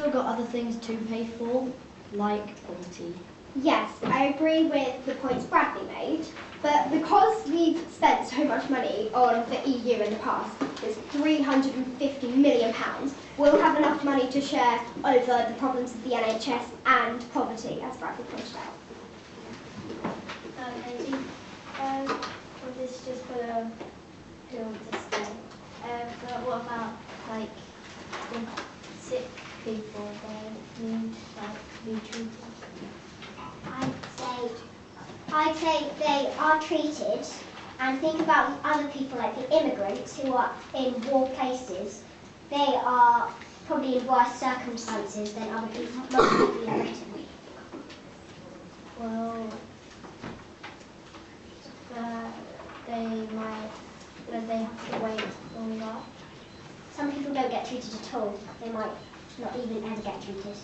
still got other things to pay for, like poverty. Yes, I agree with the points Bradley made, but because we've spent so much money on the EU in the past, it's £350 million, we'll have enough money to share over the problems of the NHS and poverty, as Bradley pointed out. Katie, well, this is just for the pill to stay. But what about, like, the sick people? They need, like, to be treated? I'd say they are treated, and think about the other people like the immigrants who are in war places. They are probably in worse circumstances than other people, most people in Britain. Well, they have to wait longer. Some people don't get treated at all. They might not even ever get treated.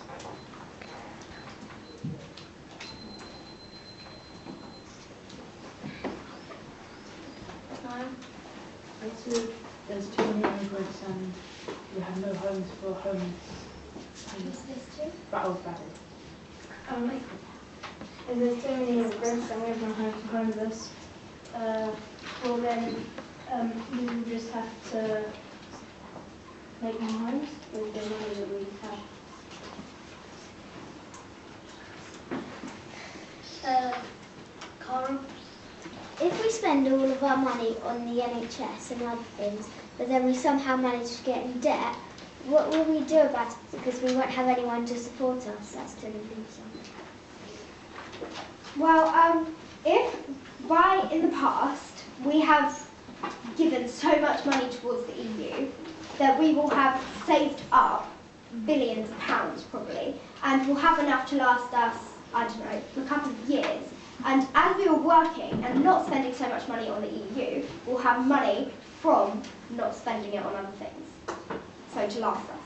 There's too many immigrants and we have no homes for homeless. That was bad. If there's too many immigrants and we have no homes for homeless, well then we will just have to make more homes with the money that we have. Carl? If we spend all of our money on the NHS and other things, but then we somehow manage to get in debt, what will we do about it? Because we won't have anyone to support us. That's going to be something. Well, if in the past we have given so much money towards the EU that we will have saved up billions of pounds probably, and we'll have enough to last us, I don't know, for a couple of years. And as we were working and not spending so much money on the EU, we'll have money from not spending it on other things, so to last us.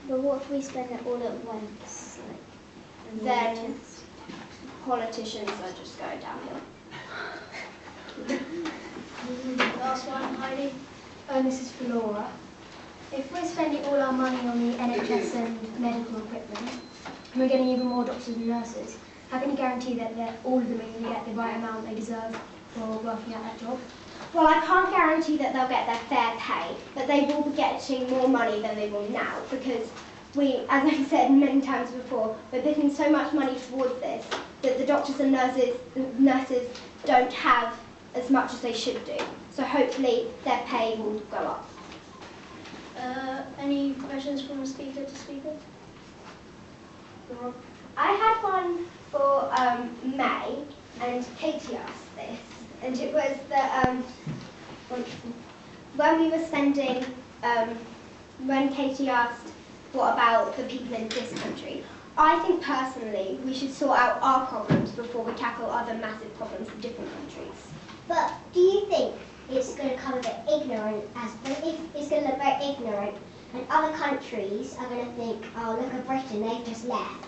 But what if we spend it all at once? Then politicians are just going downhill. Last one, Heidi. This is for Laura. If we're spending all our money on the NHS and medical equipment, and we're getting even more doctors and nurses, how can you guarantee that all of them are going to get the right amount they deserve for working at that job? Well, I can't guarantee that they'll get their fair pay, but they will be getting more money than they will now, because we, as I said many times before, we're putting so much money towards this that the doctors and nurses don't have as much as they should do. So hopefully their pay will go up. Any questions from a speaker to speaker? I had one for May, and Katie asked this, and it was that when we were spending, when Katie asked what about the people in this country, I think personally we should sort out our problems before we tackle other massive problems in different countries. But do you think it's going to come a bit ignorant, it's going to look very ignorant, and other countries are going to think, oh, look at Britain, they've just left.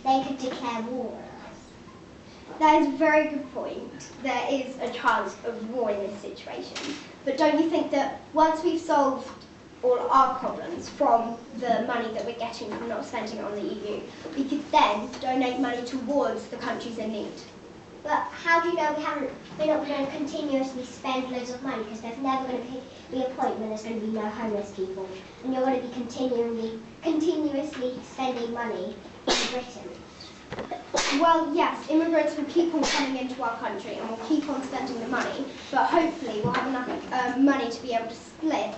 They could declare war on us. That is a very good point. There is a chance of war in this situation. But don't you think that once we've solved all our problems from the money that we're getting from not spending it on the EU, we could then donate money towards the countries in need? But how do you know we're not going to continuously spend loads of money, because there's never going to be a point when there's going to be no homeless people, and you're going to be continuously spending money in Britain. Well, yes, immigrants will keep on coming into our country and we'll keep on spending the money, but hopefully we'll have enough money to be able to split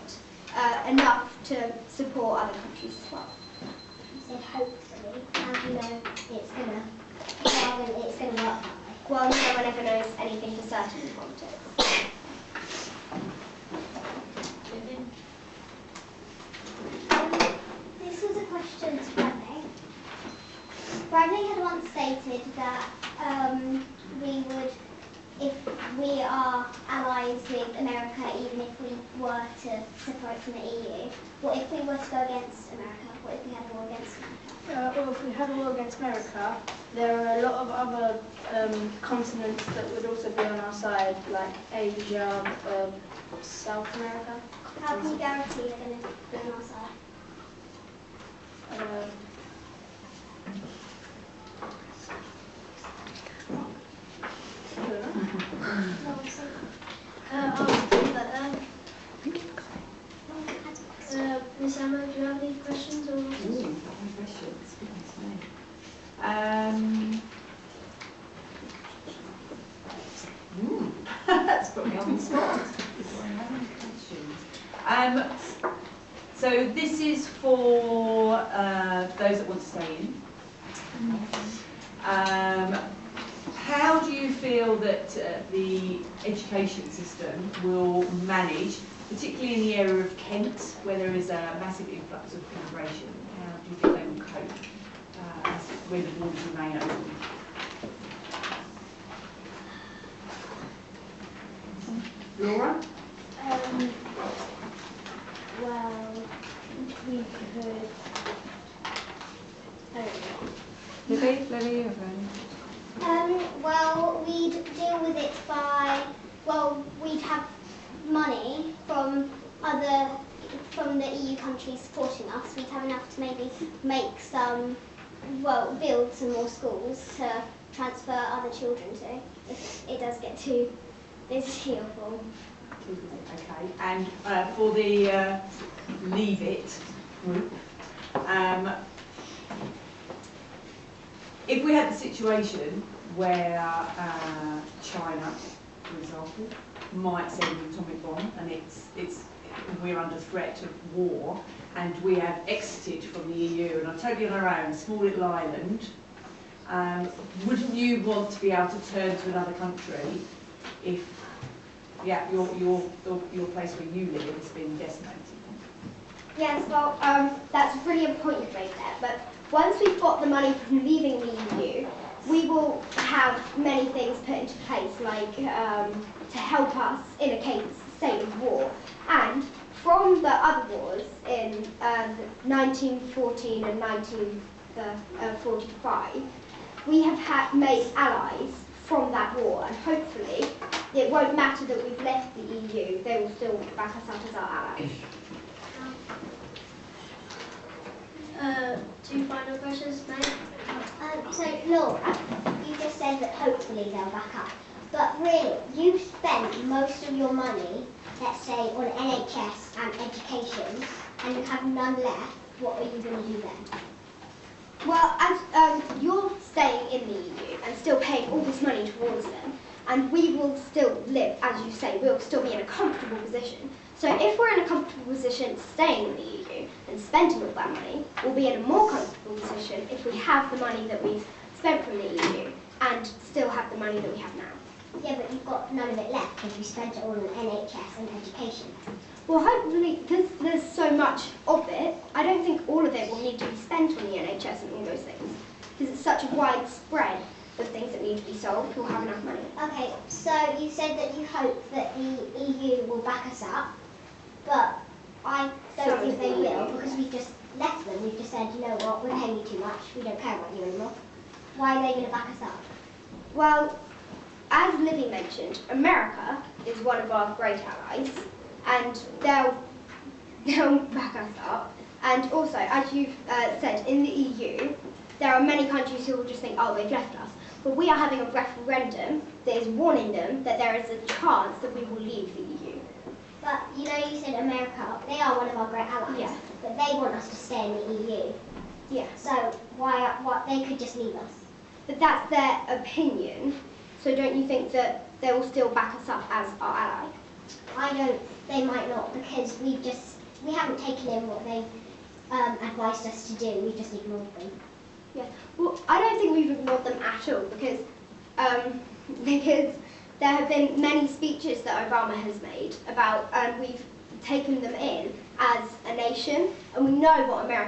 enough to support other countries as well. You said hopefully. How do you know it's going to work that way? Well, no one ever knows anything for certain in politics. This was a question to Bradley. Bradley had once stated that if we are allies with America, even if we were to separate from the EU, what if we were to go against America? What if we had a war against America? Well, if we had a war against America, there are a lot of other continents that would also be on our side, like Asia, South America. How can you guarantee they're going to be on our side? those that want to stay in. How do you feel that the education system will manage, particularly in the area of Kent, where there is a massive influx of immigration? How do you think they will cope when the borders remain open? Laura? Well, we could. Libby, you're going. Well, we'd deal with it by, well, we'd have money from the EU countries supporting us. We'd have enough to maybe make some, well, build some more schools to transfer other children to, if it does get too busy or full. Okay, and for the Leave It group, if we had the situation where China, for example, might send an atomic bomb and we're under threat of war and we have exited from the EU and are totally on our own, a small little island, wouldn't you want to be able to turn to another country if your place where you live has been decimated? Yes, well, that's a brilliant point you've made there, but once we've got the money from leaving the EU, we will have many things put into place, like to help us in a case, state of war. And from the other wars in 1914 and 1945, we have made allies from that war, and hopefully it won't matter that we've left the EU, they will still back us up as our allies. Two final questions, mate. So, Laura, you just said that hopefully they'll back up. But really, you've spent most of your money, let's say, on NHS and education, and you have none left. What are you going to do then? Well, as you're staying in the EU and still paying all this money towards them, and we will still live, as you say, we'll still be in a comfortable position. So if we're in a comfortable position staying in the EU and spending all that money, we'll be in a more comfortable position if we have the money that we've spent from the EU and still have the money that we have now. Yeah, but you've got none of it left because you spent it all on NHS and education. Well, hopefully, because there's so much of it, I don't think all of it will need to be spent on the NHS and all those things, because it's such a widespread of things that need to be solved. We'll have enough money. Okay, so you said that you hope that the EU will back us up, but I don't think they will because we've just left them. We've just said, you know what, we're paying you too much. We don't care about you anymore. Why are they going to back us up? Well, as Libby mentioned, America is one of our great allies, and they'll back us up. And also, as you've said, in the EU, there are many countries who will just think, oh, they've left us. But we are having a referendum that is warning them that there is a chance that we will leave the EU. But, you know, you said America, they are one of our great allies, Yeah. but they want us to stay in the EU. Yeah. So, they could just leave us. But that's their opinion, so don't you think that they will still back us up as our ally? They might not, because we haven't taken in what they've advised us to do, we've just ignored them. Yeah. Well, I don't think we've ignored them at all, because there have been many speeches that Obama has made about, and we've taken them in as a nation, and we know what America